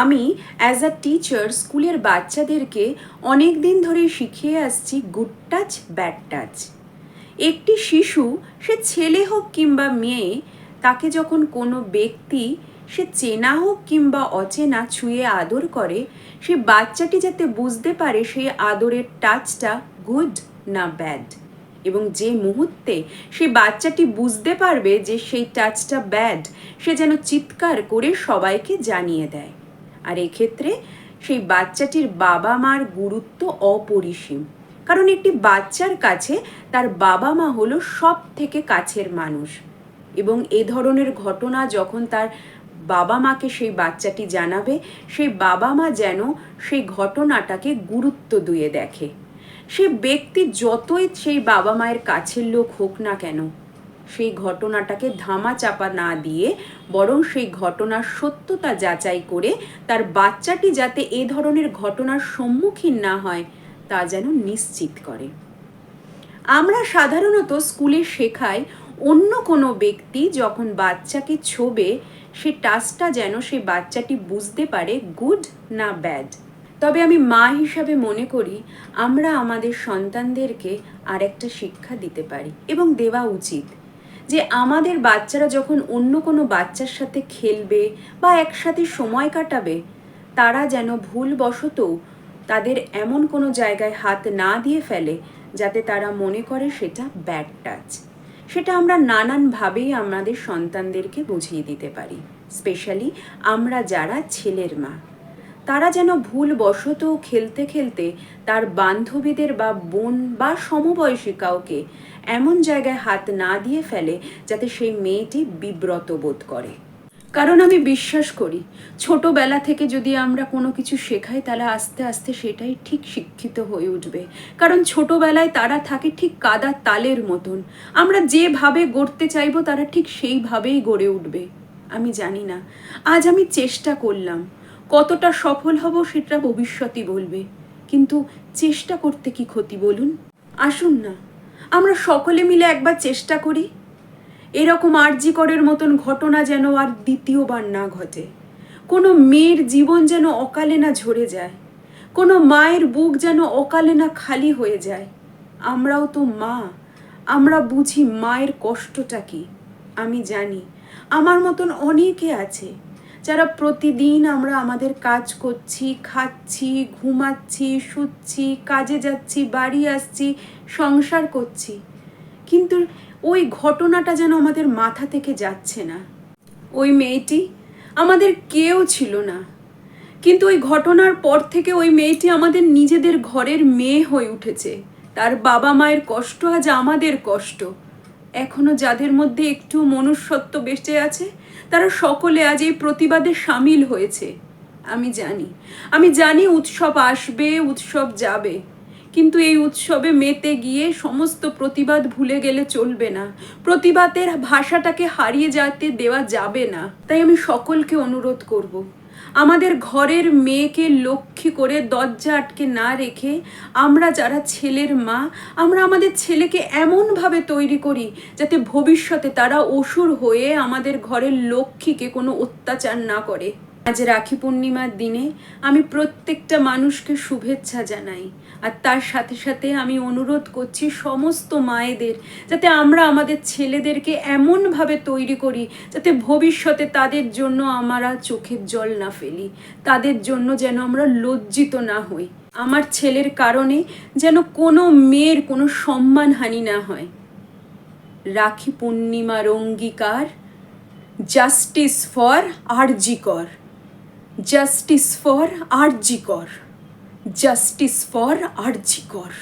আমি as a teacher স্কুলের বাচ্চাদেরকে অনেক দিন ধরে শিখিয়ে আসছি গুড টাচ ব্যাড টাচ। একটি শিশু, সে ছেলে হোক কিংবা মেয়ে, তাকে যখন কোনো ব্যক্তি, সে চেনা হোক কিংবা অচেনা, ছুঁয়ে আদর করে, সে বাচ্চাটি যাতে বুঝতে পারে সেই আদরের টাচটা গুড না ব্যাড। এবং যে মুহূর্তে সেই বাচ্চাটি বুঝতে পারবে যে সেই টাচটা ব্যাড, সে যেন চিৎকার করে সবাইকে জানিয়ে দেয়। আর এক্ষেত্রে সেই বাচ্চাটির বাবা মার গুরুত্ব অপরিসীম, কারণ একটি বাচ্চার কাছে তার বাবা মা হলো সব থেকে কাছের মানুষ। এবং এ ধরনের ঘটনা যখন তার বাবা মাকে সেই বাচ্চাটি জানাবে, সেই বাবা মা যেন সেই ঘটনাটাকে গুরুত্ব দিয়ে দেখে। সে ব্যক্তি যতই সেই বাবা মায়ের কাছের লোক হোক না কেন, সেই ঘটনাটাকে ধামা চাপা না দিয়ে বরং সেই ঘটনার সত্যতা যাচাই করে তার বাচ্চাটি যাতে এ ধরনের ঘটনার সম্মুখীন না হয় তা যেন নিশ্চিত করে। আমরা সাধারণত স্কুলে শেখাই অন্য কোনো ব্যক্তি যখন বাচ্চাকে ছোবে, সে টাচটা যেন সেই বাচ্চাটি বুঝতে পারে গুড না ব্যাড। তবে আমি মা হিসাবে মনে করি আমরা আমাদের সন্তানদেরকে আর একটা শিক্ষা দিতে পারি এবং দেওয়া উচিত, যে আমাদের বাচ্চারা যখন অন্য কোনো বাচ্চার সাথে খেলবে বা একসাথে সময় কাটাবে, তারা যেন ভুলবশতও তাদের এমন কোনো জায়গায় হাত না দিয়ে ফেলে যাতে তারা মনে করে সেটা ব্যাড টাচ। সেটা আমরা নানানভাবেই আমাদের সন্তানদেরকে বুঝিয়ে দিতে পারি, স্পেশালি আমরা যারা ছেলের মা। তারা যেন ভুলবশত খেলতে খেলতে তার বান্ধবীদের বা বোন বা সমবয়সী কাউকে এমন জায়গায় হাত না দিয়ে ফেলে যাতে সেই মেয়েটি বিব্রত বোধ করে। কারণ আমি বিশ্বাস করি ছোটবেলা থেকে যদি আমরা কোনো কিছু শেখাই তাহলে আস্তে আস্তে সেটাই ঠিক শিক্ষিত হয়ে উঠবে। কারণ ছোটবেলায় তারা থাকে ঠিক কাদা তালের মতন, আমরা যেভাবে গড়তে চাইবো তারা ঠিক সেইভাবেই গড়ে উঠবে। আমি জানি না আজ আমি চেষ্টা করলাম, কতটা সফল হব সেটা ভবিষ্যতই বলবে, কিন্তু চেষ্টা করতে কি ক্ষতি বলুন? আসুন না আমরা সকলে মিলে একবার চেষ্টা করি, এরকম আরজি করের মতন ঘটনা যেন আর দ্বিতীয়বার না ঘটে। কোনো মেয়ের জীবন যেন অকালে না ঝরে যায়, কোনো মায়ের বুক যেন অকালে না খালি হয়ে যায়। আমরাও তো মা, আমরা বুঝি মায়ের কষ্টটা কি। আমি জানি আমার মতন অনেকে আছে যারা প্রতিদিন আমরা আমাদের কাজ করছি, খাচ্ছি, ঘুমাচ্ছি, শুচ্ছি, কাজে যাচ্ছি, বাড়ি আসছি, সংসার করছি, কিন্তু ওই ঘটনাটা যেন আমাদের মাথা থেকে যাচ্ছে না। ওই মেয়েটি আমাদের কেউ ছিল না, কিন্তু ওই ঘটনার পর থেকে ওই মেয়েটি আমাদের নিজেদের ঘরের মেয়ে হয়ে উঠেছে। তার বাবা মায়ের কষ্ট আজ আমাদের কষ্ট। এখনো যাদের মধ্যে একটু মনুষ্যত্ব বেঁচে আছে তারা সকলে আজ এই প্রতিবাদে সামিল হয়েছে। আমি জানি উৎসব আসবে, উৎসব যাবে, কিন্তু এই উৎসবে মেতে গিয়ে সমস্ত প্রতিবাদ ভুলে গেলে চলবে না। প্রতিবাদের ভাষাটাকে হারিয়ে যেতে দেওয়া যাবে না। তাই আমি সকলকে অনুরোধ করব, আমাদের ঘরের মেয়েকে লক্ষ্মী করে দরজা আটকে না রেখে আমরা যারা ছেলের মা, আমরা আমাদের ছেলেকে এমনভাবে তৈরি করি যাতে ভবিষ্যতে তারা অসুর হয়ে আমাদের ঘরের লক্ষ্মীকে কোনো অত্যাচার না করে। আজ রাখি পূর্ণিমার দিনে আমি প্রত্যেকটা মানুষকে শুভেচ্ছা জানাই, আর তার সাথে সাথে আমি অনুরোধ করছি সমস্ত মায়েদের যাতে আমরা আমাদের ছেলেদেরকে এমনভাবে তৈরি করি যাতে ভবিষ্যতে তাদের জন্য আমরা চোখের জল না ফেলি, তাদের জন্য যেন আমরা লজ্জিত না হই। আমার ছেলের কারণে যেন কোনো মেয়ের কোনো সম্মানহানি না হয়। রাখি পূর্ণিমার অঙ্গীকার, জাস্টিস ফর আরজি কর, জাস্টিস ফর আরজি কর, জাস্টিস ফর আরজি কর।